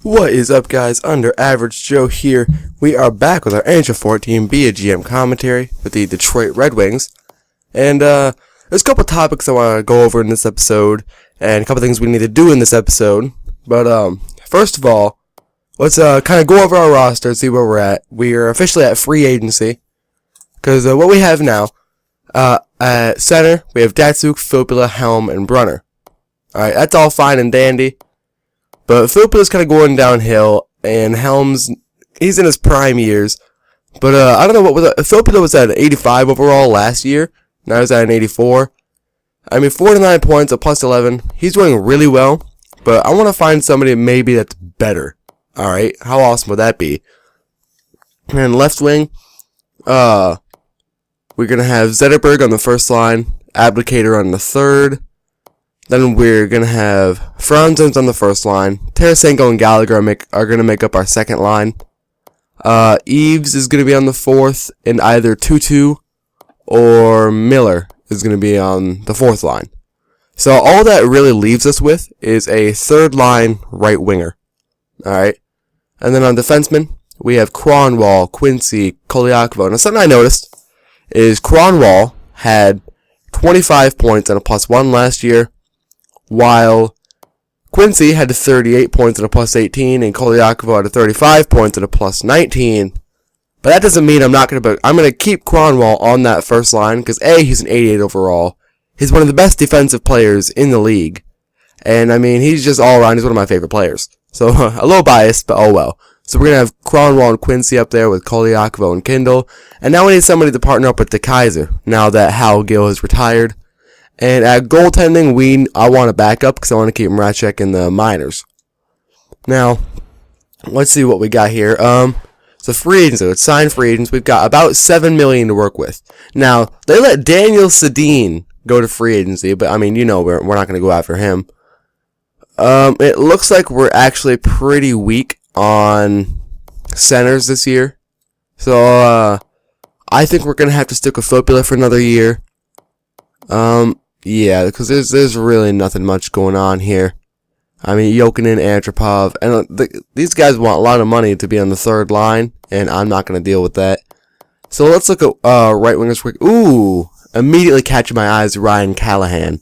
What is up, guys? Under Average Joe here. We are back with our NHL 14 Be a GM commentary with the Detroit Red Wings. And there's a couple topics I want to go over in this episode, and a couple things we need to do in this episode. But first of all, let's kind of go over our roster and see where we're at. We are officially at free agency, because what we have now, at center, we have Datsuk, Filppula, Helm, and Brunner. Alright, that's all fine and dandy. But Filppula's kind of going downhill, and Helm's, he's in his prime years. But I don't know what was it. Filppula was at an 85 overall last year. Now he's at an 84. I mean, 49 points, a plus 11. He's doing really well. But I want to find somebody maybe that's better. Alright, how awesome would that be? And left wing, we're going to have Zetterberg on the first line, Abdicator on the third. Then we're going to have Franzens on the first line. Tarasenko and Gallagher are going to make up our second line. Eves is going to be on the fourth, and either Tutu or Miller is going to be on the fourth line. So all that really leaves us with is a third line right winger. Alright. And then on defensemen, we have Kronwall, Quincy, Koliakovo. Now something I noticed is Kronwall had 25 points and a plus 1 last year, while Quincy had 38 points and a plus 18, and Koliakovo had 35 points and a plus 19. But that doesn't mean I'm going to keep Kronwall on that first line, because A, he's an 88 overall. He's one of the best defensive players in the league. And I mean, he's just all around, he's one of my favorite players. So, a little biased, but oh well. So we're going to have Kronwall and Quincy up there with Koliakovo and Kindle. And now we need somebody to partner up with DeKaiser, now that Hal Gill has retired. And at goaltending, I want to back up because I want to keep Mrazek in the minors. Now, let's see what we got here. So free agents, it's signed free agents. We've got about $7 million to work with. Now, they let Daniel Sedin go to free agency, but I mean, you know, we're not going to go after him. It looks like we're actually pretty weak on centers this year. So, I think we're going to have to stick with Filppula for another year. Yeah, because there's really nothing much going on here. I mean, Jokinen, Antropov, and these guys want a lot of money to be on the third line, and I'm not going to deal with that. So let's look at right wingers quick. Ooh, immediately catching my eyes, Ryan Callahan.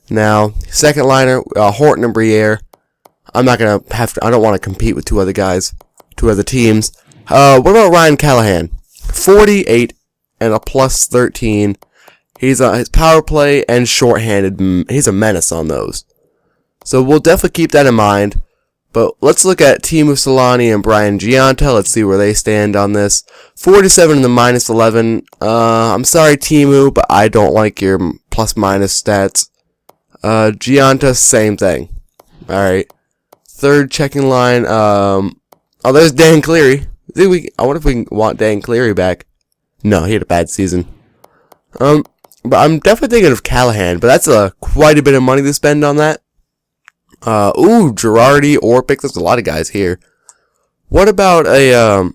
Now, second liner, Horton and Briere. I'm not going to I don't want to compete with two other teams. What about Ryan Callahan? 48 and a plus 13. He's his power play and shorthanded. He's a menace on those. So we'll definitely keep that in mind. But let's look at Teemu Selanne and Brian Gianta. Let's see where they stand on this. 47 and the minus 11. I'm sorry, Teemu, but I don't like your plus minus stats. Gianta, same thing. Alright. Third checking line. Oh, there's Dan Cleary. I wonder if we want Dan Cleary back. No, he had a bad season. But I'm definitely thinking of Callahan, but that's quite a bit of money to spend on that. Ooh, Girardi, Orpik, there's a lot of guys here. What about I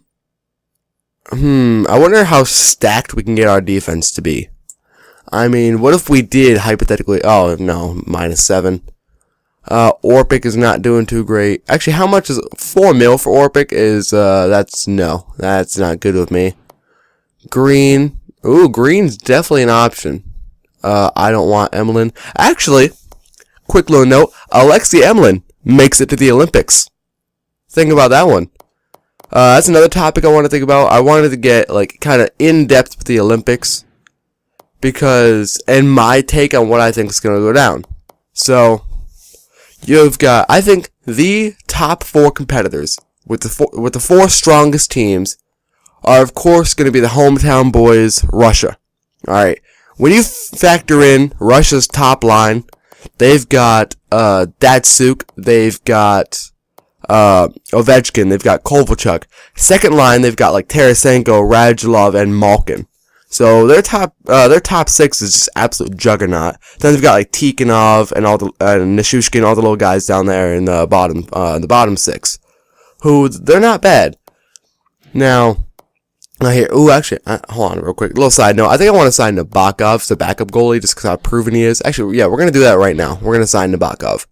wonder how stacked we can get our defense to be. I mean, what if we did hypothetically, oh no, minus 7. Orpik is not doing too great. Actually, how much is 4 mil for Orpik is, that's not good with me. Green. Ooh, Green's definitely an option. I don't want Emelin. Actually, quick little note, Alexei Emelin makes it to the Olympics. Think about that one. That's another topic I want to think about. I wanted to get, kind of in-depth with the Olympics. And my take on what I think is going to go down. So, you've got, I think, the top 4 competitors with the 4 strongest teams are, of course, going to be the hometown boys, Russia. Alright. When you factor in Russia's top line, they've got Datsuk, they've got Ovechkin, they've got Kovalchuk. Second line, they've got Tarasenko, Radulov, and Malkin. So their top 6 is just absolute juggernaut. Then they've got Tikhonov and Nishushkin, all the little guys down there in the bottom 6, who they're not bad. Now here, actually, hold on real quick. Little side note. I think I want to sign Nabokov as a backup goalie just because how proven he is. Actually, yeah, we're going to do that right now. We're going to sign Nabokov.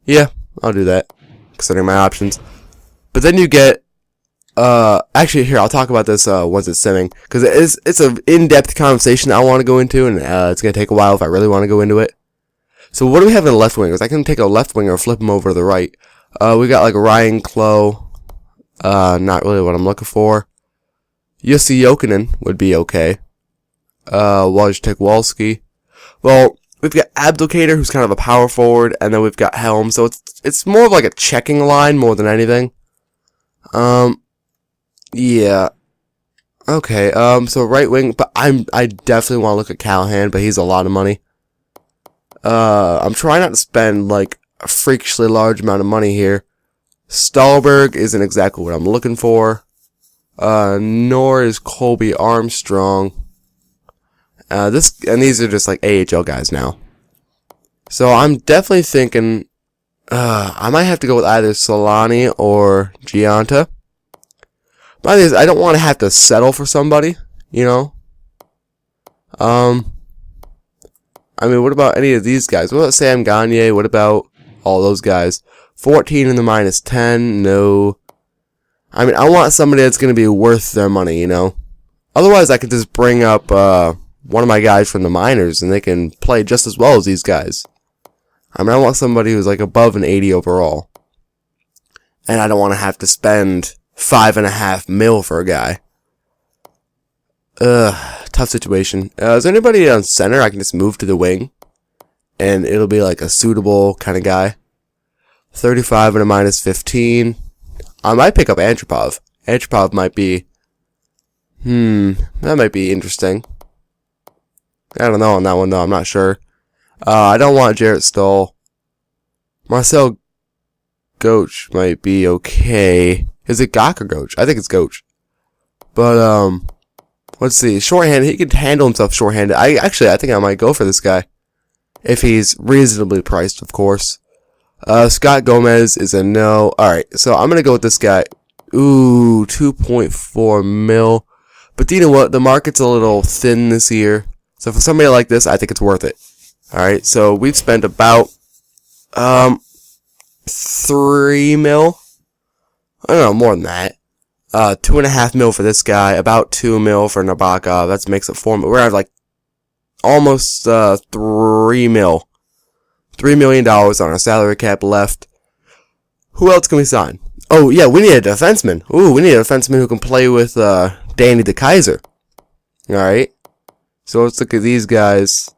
Yeah, I'll do that. considering my options. But then you get, actually here, I'll talk about this, once it's simming, because it's an in-depth conversation that I want to go into, and, it's going to take a while if I really want to go into it. So what do we have in the left wingers? I can take a left winger and flip him over to the right. We got like Ryan Clough, not really what I'm looking for. Jussi Jokinen would be okay. Wojciech Wolski. Well, we've got Abdelkader, who's kind of a power forward, and then we've got Helm, so it's more of like a checking line more than anything. Yeah. Okay, so right wing, but I definitely want to look at Callahan, but he's a lot of money. I'm trying not to spend, like, a freakishly large amount of money here. Stahlberg isn't exactly what I'm looking for. Nor is Colby Armstrong. These are just, like, AHL guys now. So I'm definitely thinking, I might have to go with either Solani or Gianta. But I don't want to have to settle for somebody, you know? I mean, what about any of these guys? What about Sam Gagne? What about all those guys? 14 in the -10? No. I mean, I want somebody that's going to be worth their money, you know? Otherwise, I could just bring up one of my guys from the minors, and they can play just as well as these guys. I mean, I want somebody who's like above an 80 overall. And I don't want to have to spend $5.5 million for a guy. Tough situation. Is there anybody on center I can just move to the wing? And it'll be like a suitable kind of guy. 35 and a -15. I might pick up Antropov. Antropov might be... that might be interesting. I don't know on that one though, I'm not sure. I don't want Jarrett Stoll. Marcel Goach might be okay. Is it Gok or Goach? I think it's Goach. But, let's see. Shorthanded. He can handle himself shorthanded. I think I might go for this guy. If he's reasonably priced, of course. Scott Gomez is a no. Alright, so I'm going to go with this guy. Ooh, 2.4 mil. But you know what? The market's a little thin this year. So for somebody like this, I think it's worth it. Alright, so we've spent about, 3 mil. I don't know, more than that. 2.5 mil for this guy, about 2 mil for Nabokov. That makes it 4 mil. We're at like almost 3 mil. $3 million on our salary cap left. Who else can we sign? Oh yeah, we need a defenseman. Ooh, we need a defenseman who can play with Danny DeKaiser. Alright. So let's look at these guys.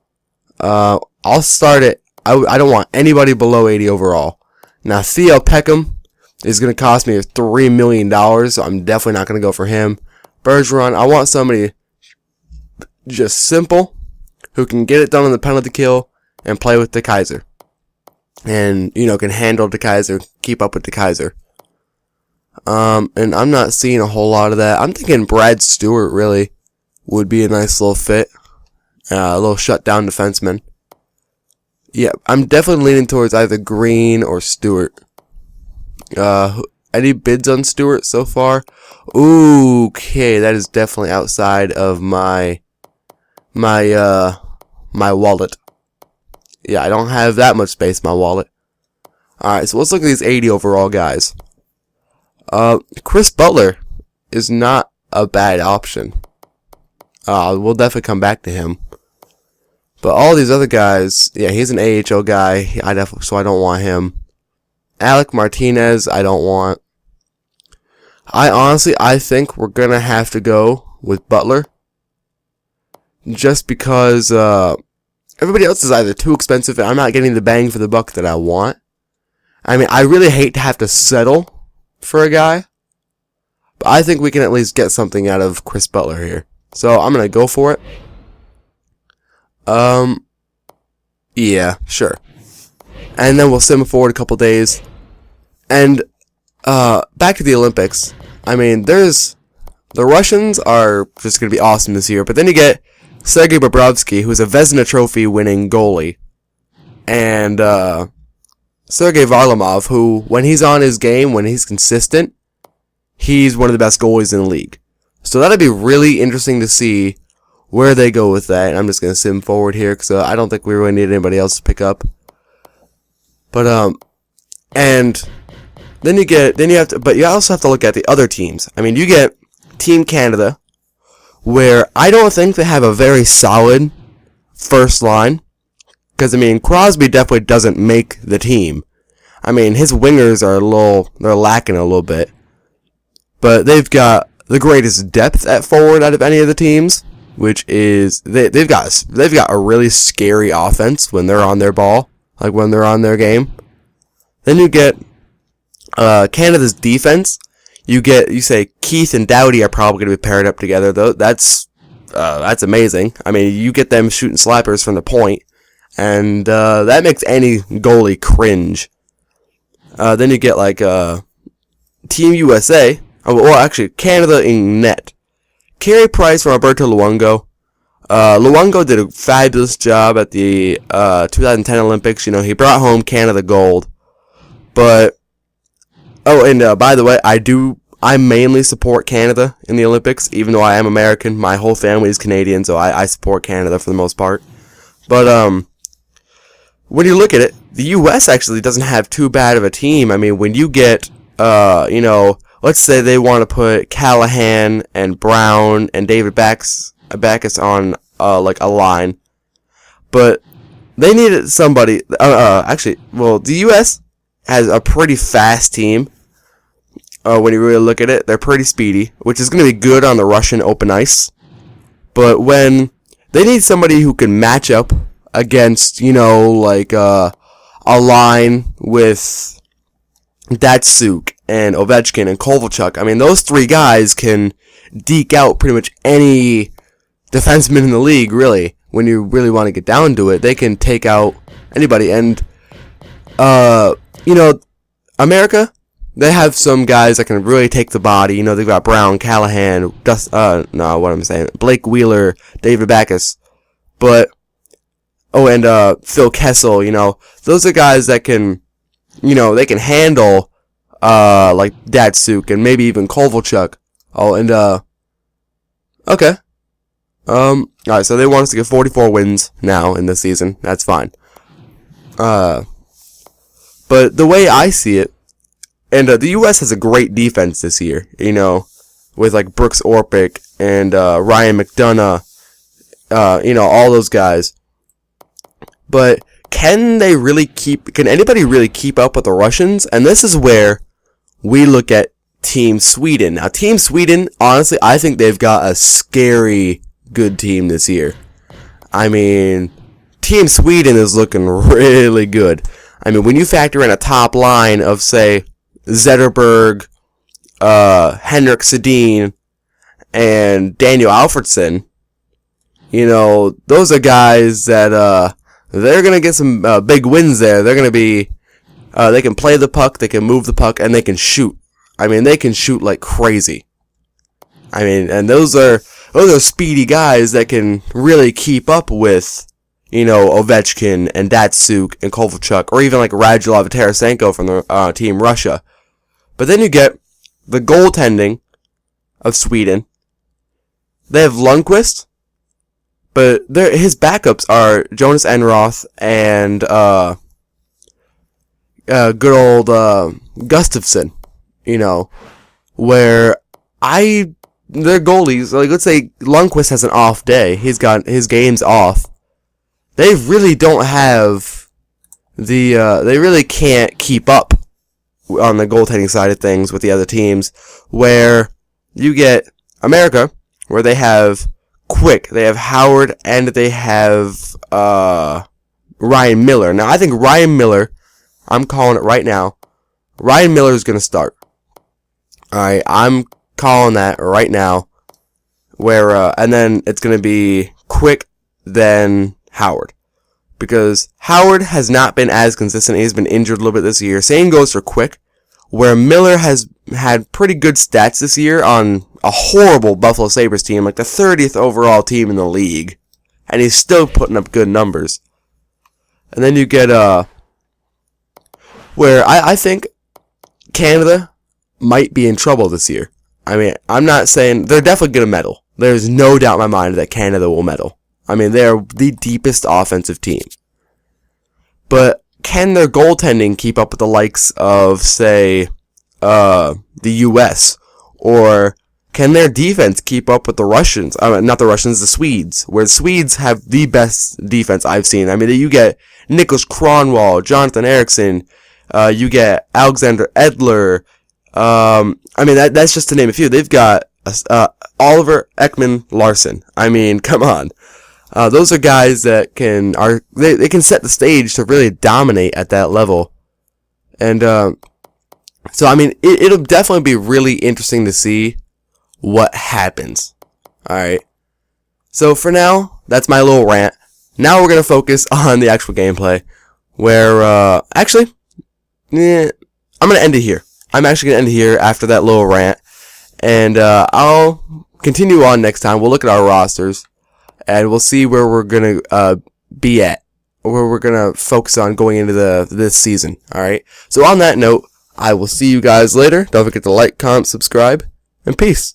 I'll start it. I don't want anybody below 80 overall. Now Theo Peckham is going to cost me $3 million, so I'm definitely not going to go for him. Bergeron, I want somebody just simple, who can get it done on the penalty kill, and play with DeKaiser. And, you know, can handle DeKaiser, keep up with DeKaiser. And I'm not seeing a whole lot of that. I'm thinking Brad Stewart, really, would be a nice little fit. A little shutdown defenseman. Yeah, I'm definitely leaning towards either Green or Stewart. Any bids on Stewart so far? Ooh, okay, that is definitely outside of my wallet. Yeah, I don't have that much space in my wallet. Alright, so let's look at these 80 overall guys. Chris Butler is not a bad option. We'll definitely come back to him. But all these other guys, yeah, he's an AHL guy, so I don't want him. Alec Martinez, I don't want. I think we're gonna have to go with Butler. Just because, everybody else is either too expensive and I'm not getting the bang for the buck that I want. I mean, I really hate to have to settle for a guy. But I think we can at least get something out of Chris Butler here. So I'm gonna go for it. Yeah, sure. And then we'll sim forward a couple days. And, back to the Olympics. I mean, the Russians are just gonna be awesome this year. But then you get Sergei Bobrovsky, who's a Vezina Trophy winning goalie. And, Sergei Varlamov, who, when he's on his game, when he's consistent, he's one of the best goalies in the league. So that'd be really interesting to see where they go with that. And I'm just going to sim forward here because I don't think we really need anybody else to pick up. But, and Then you have to, but you also have to look at the other teams. I mean, you get Team Canada, where I don't think they have a very solid first line. Because, I mean, Crosby definitely doesn't make the team. I mean, his wingers they're lacking a little bit. But they've got the greatest depth at forward out of any of the teams, which is, they've got a really scary offense when they're on their ball, like when they're on their game. Then you get, Canada's defense. You say Keith and Doughty are probably going to be paired up together, though. That's amazing. I mean, you get them shooting slappers from the point, and that makes any goalie cringe. Then you get like Team USA. Well, actually, Canada in net. Carey Price from Alberto Luongo. Luongo did a fabulous job at the 2010 Olympics. He brought home Canada gold. But by the way, I mainly support Canada in the Olympics, even though I am American. My whole family is Canadian, so I support Canada for the most part. But when you look at it, the U.S. actually doesn't have too bad of a team. I mean, when you get, let's say they want to put Callahan and Brown and David Backus on, like a line. But they needed somebody, the U.S. has a pretty fast team. When you really look at it, they're pretty speedy, which is going to be good on the Russian open ice. But when they need somebody who can match up against, like a line with Datsuk and Ovechkin and Kovalchuk. I mean, those three guys can deke out pretty much any defenseman in the league, really. When you really want to get down to it, they can take out anybody. And, America, they have some guys that can really take the body. They've got Brown, Callahan, Blake Wheeler, David Backus. But, Phil Kessel, those are guys that can, they can handle, like Datsuk and maybe even Kovalchuk. Okay. Alright, so they want us to get 44 wins now in this season. That's fine. But the way I see it, and the U.S. has a great defense this year, with like Brooks Orpik and Ryan McDonough, all those guys. But can anybody really keep up with the Russians? And this is where we look at Team Sweden. Now, Team Sweden, honestly, I think they've got a scary good team this year. I mean, Team Sweden is looking really good. I mean, when you factor in a top line of, say, Zetterberg, Henrik Sedin, and Daniel Alfredsson, those are guys that, they're gonna get some, big wins there. They're gonna be, they can play the puck, they can move the puck, and they can shoot. I mean, they can shoot like crazy. I mean, and those are speedy guys that can really keep up with, Ovechkin and Datsuk and Kovalchuk, or even like Radulov and Tarasenko from the, Team Russia. But then you get the goaltending of Sweden. They have Lundqvist, but his backups are Jonas Enroth and good old Gustafsson. Where their goalies, like let's say Lundqvist has an off day, he's got his game's off. They really don't have they really can't keep up on the goaltending side of things with the other teams, where you get America, where they have Quick, they have Howard, and they have Ryan Miller. Now, I think Ryan Miller, I'm calling it right now, Ryan Miller is going to start. Alright, I'm calling that right now, where, and then it's going to be Quick, then Howard. Because Howard has not been as consistent. He's been injured a little bit this year. Same goes for Quick, where Miller has had pretty good stats this year on a horrible Buffalo Sabres team, like the 30th overall team in the league. And he's still putting up good numbers. And then you get, where I think Canada might be in trouble this year. I mean, I'm not saying, they're definitely going to medal. There's no doubt in my mind that Canada will medal. I mean, they're the deepest offensive team. But can their goaltending keep up with the likes of, say, the U.S.? Or can their defense keep up with the Russians? Not the Russians, the Swedes. Where the Swedes have the best defense I've seen. I mean, you get Niklas Kronwall, Jonathan Eriksson, you get Alexander Edler. I mean, that's just to name a few. They've got Oliver Ekman Larsson. I mean, come on. Those are guys that can set the stage to really dominate at that level. And so I mean, it'll definitely be really interesting to see what happens. All right. So for now, that's my little rant. Now we're gonna focus on the actual gameplay, where actually, I'm gonna end it here. I'm actually gonna end it here after that little rant, and I'll continue on next time. We'll look at our rosters, and we'll see where we're gonna be at, where we're gonna focus on going into this season. All right. So on that note, I will see you guys later. Don't forget to like, comment, subscribe, and peace.